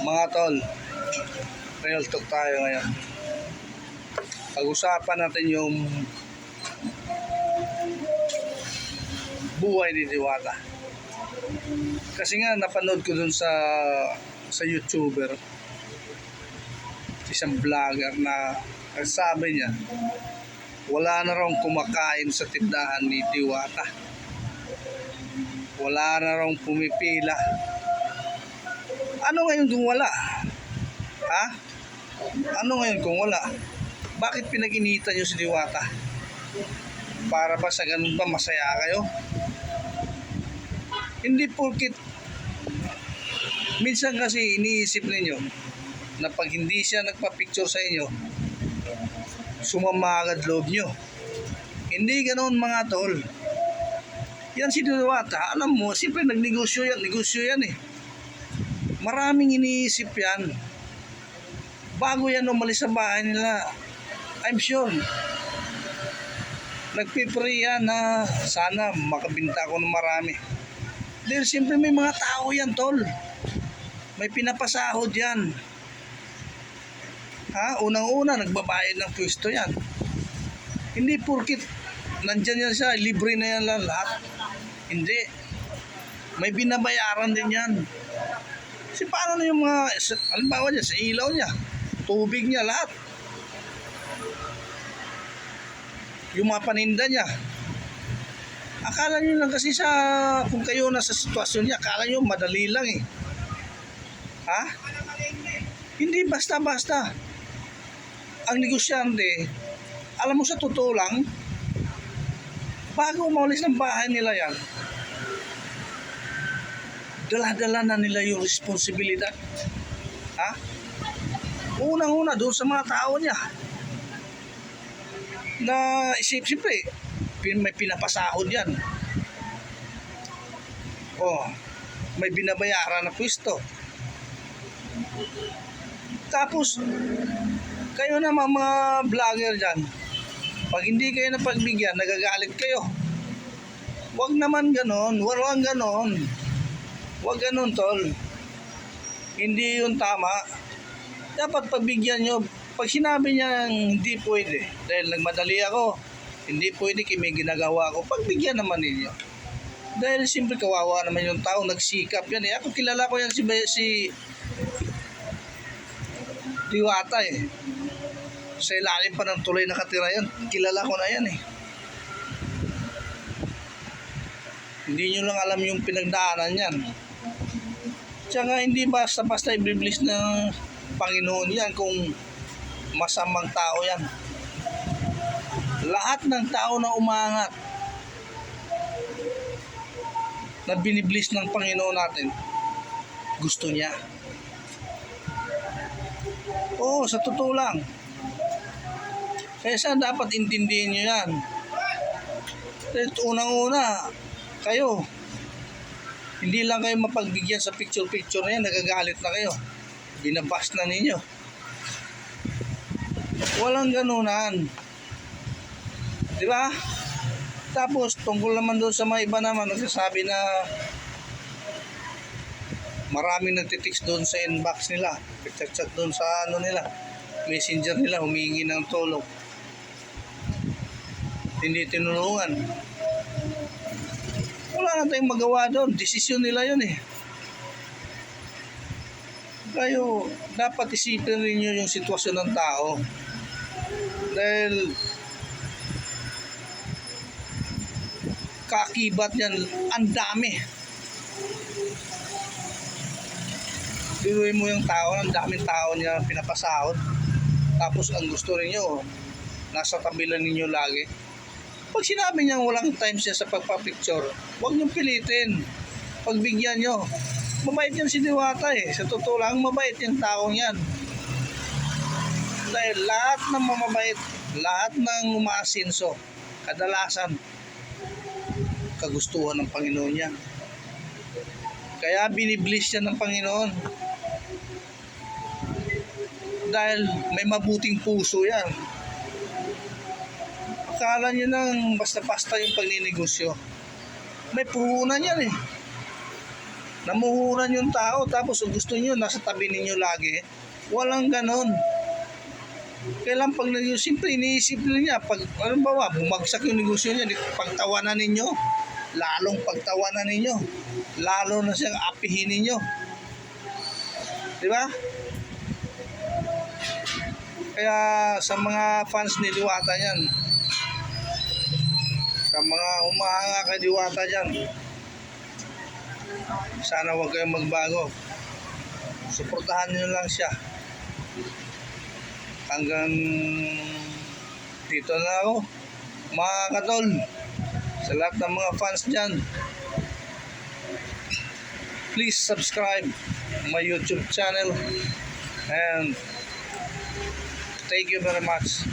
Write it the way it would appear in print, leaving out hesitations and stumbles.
Mga tol, real talk tayo ngayon. Pag-usapan natin yung buhay ni Diwata. Kasi nga napanood ko dun sa YouTuber, isang vlogger na sabi niya wala na raw kumakain sa tindahan ni Diwata. Wala na raw pumipila. Ano ngayon kung wala? Ha? Ano ngayon kung wala? Bakit pinag-initan nyo si Diwata? Para ba sa ganun ba masaya kayo? Hindi porkit minsan kasi iniisip ninyo na pag hindi siya nagpa-picture sa inyo, sumama agad loob nyo. Hindi ganoon mga tol. Yan si Diwata, alam mo, siyempre negosyo yan eh. Maraming iniisip yan. Bago yan umalis sa bahay nila, I'm sure, nagpipray yan na sana makabinta ko ng marami. Dahil siyempre may mga tao yan tol. May pinapasahod yan. Ha? Unang-una, nagbabayad ng pwesto yan. Hindi porkit nandyan yan siya, libre na yan lahat. Hindi. May binabayaran din yan. Kasi paano na yung mga, halimbawa niya, sa ilaw niya, tubig niya, lahat. Yung mga paninda niya. Akala nyo lang kasi kung kayo nasa sitwasyon niya, akala nyo madali lang eh. Ha? Hindi basta-basta. Ang negosyante, alam mo sa totoo lang, bago umalis ng bahay nila yan, dala-dala na nila yung responsibilidad. Ha? Unang-una doon sa mga tao niya na siyempre may pinapasahod yan. May binabayaran na pwesto. Tapos kayo na mga vlogger dyan, pag hindi kayo napagbigyan, nagagalit kayo. Wag naman ganon. Wag ganon tol. Hindi yun tama. Dapat pagbigyan nyo. Pag sinabi niya hindi pwede, dahil nagmadali ako, hindi pwede kasi may ginagawa ko, pagbigyan naman ninyo. Dahil siyempre kawawa naman yung tao, nagsikap yan eh. Ako kilala ko yan si Diwata eh. Sa ilalim pa ng tulay nakatira yan. Kilala ko na yan eh. Hindi nyo lang alam yung pinagdaanan yan. Tsaka hindi basta-basta i-bless ng Panginoon yan kung masamang tao yan. Lahat ng tao na umangat na biniblis ng Panginoon natin, gusto niya. Oo, sa totoo lang. Kaya dapat intindihin nyo yan. Unang-una, kayo, hindi lang kayo mapagbigyan sa picture-picture na yan, nagagalit na kayo. Binabas na ninyo. Walang ganunan. Diba? Tapos, tungkol naman doon sa mga iba naman, nagsasabi na maraming nagtitext doon sa inbox nila, chat doon sa nila, messenger nila, humingi ng tulong. Hindi tinulungan. Wala na tayong magawa doon. Desisyon nila yun eh. Kayo, dapat isipin rin nyo yung sitwasyon ng tao. Dahil kakibat yan, ang dami. Biruin mo yung tao, ang daming tao niya pinapasahod. Tapos ang gusto ninyo, nasa tabilan ninyo lagi. Pag sinabi niya walang time siya sa pagpapicture, huwag niyong pilitin. Pagbigyan nyo. Mabait yan si Diwata eh. Sa totoo lang, mabait yung taong yan. Dahil lahat ng mamabait, lahat ng umaasinso, kadalasan, kagustuhan ng Panginoon yan. Kaya binibliss yan ng Panginoon. Dahil may mabuting puso yan. Akala nyo nang basta-basta yung pagninegosyo. May puhunan yan eh. Namuhuran yung tao, tapos kung gusto nyo, nasa tabi ninyo lagi. Walang ganon. Kailan pag siyempre iniisip niya, pag, ano ba, bumagsak yung negosyo niya, pagtawanan ninyo, lalong pagtawanan ninyo, lalo na siyang apihin ninyo. Di ba? Kaya sa mga fans ni Diwata yan, sa mga humahanga kay Diwata dyan, sana huwag kayong magbago. Suportahan nyo lang siya. Hanggang dito na ako, mga katol, sa lahat ng mga fans dyan, please subscribe my YouTube channel and thank you very much.